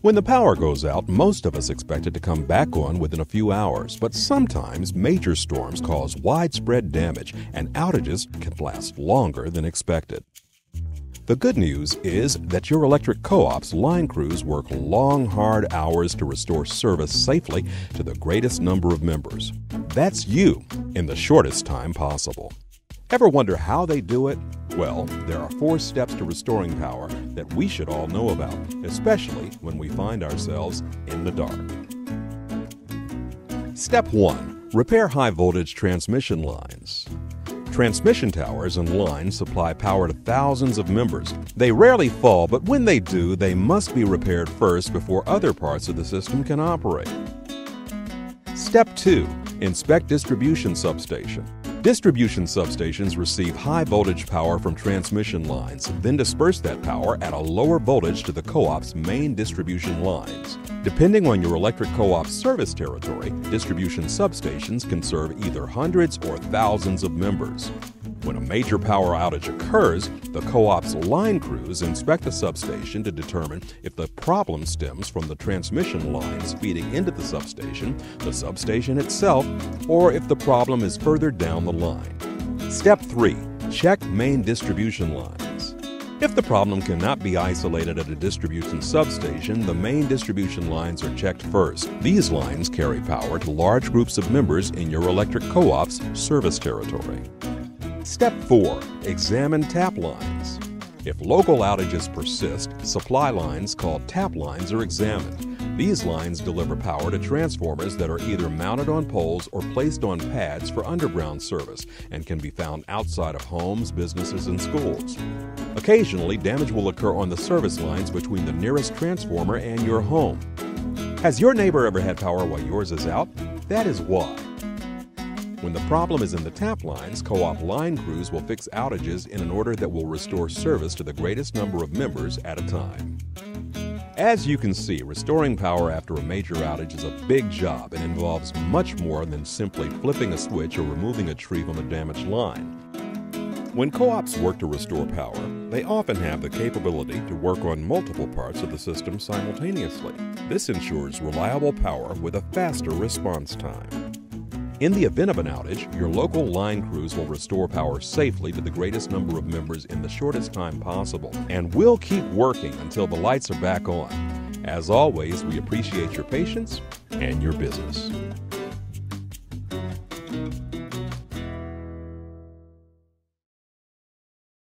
When the power goes out, most of us expect it to come back on within a few hours, but sometimes major storms cause widespread damage and outages can last longer than expected. The good news is that your electric co-op's line crews work long, hard hours to restore service safely to the greatest number of members. That's you in the shortest time possible. Ever wonder how they do it? Well, there are 4 steps to restoring power that we should all know about, especially when we find ourselves in the dark. Step 1. Repair high-voltage transmission lines. Transmission towers and lines supply power to thousands of members. They rarely fall, but when they do, they must be repaired first before other parts of the system can operate. Step 2. Inspect distribution substation. Distribution substations receive high-voltage power from transmission lines, then disperse that power at a lower voltage to the co-op's main distribution lines. Depending on your electric co-op's service territory, distribution substations can serve either hundreds or thousands of members. When a major power outage occurs, the co-op's line crews inspect the substation to determine if the problem stems from the transmission lines feeding into the substation itself, or if the problem is further down the line. Step 3. Check main distribution lines. If the problem cannot be isolated at a distribution substation, the main distribution lines are checked first. These lines carry power to large groups of members in your electric co-op's service territory. Step 4. Examine tap lines. If local outages persist, supply lines called tap lines are examined. These lines deliver power to transformers that are either mounted on poles or placed on pads for underground service and can be found outside of homes, businesses, and schools. Occasionally, damage will occur on the service lines between the nearest transformer and your home. Has your neighbor ever had power while yours is out? That is why. When the problem is in the tap lines, co-op line crews will fix outages in an order that will restore service to the greatest number of members at a time. As you can see, restoring power after a major outage is a big job and involves much more than simply flipping a switch or removing a tree from a damaged line. When co-ops work to restore power, they often have the capability to work on multiple parts of the system simultaneously. This ensures reliable power with a faster response time. In the event of an outage, your local line crews will restore power safely to the greatest number of members in the shortest time possible, and we'll keep working until the lights are back on. As always, we appreciate your patience and your business.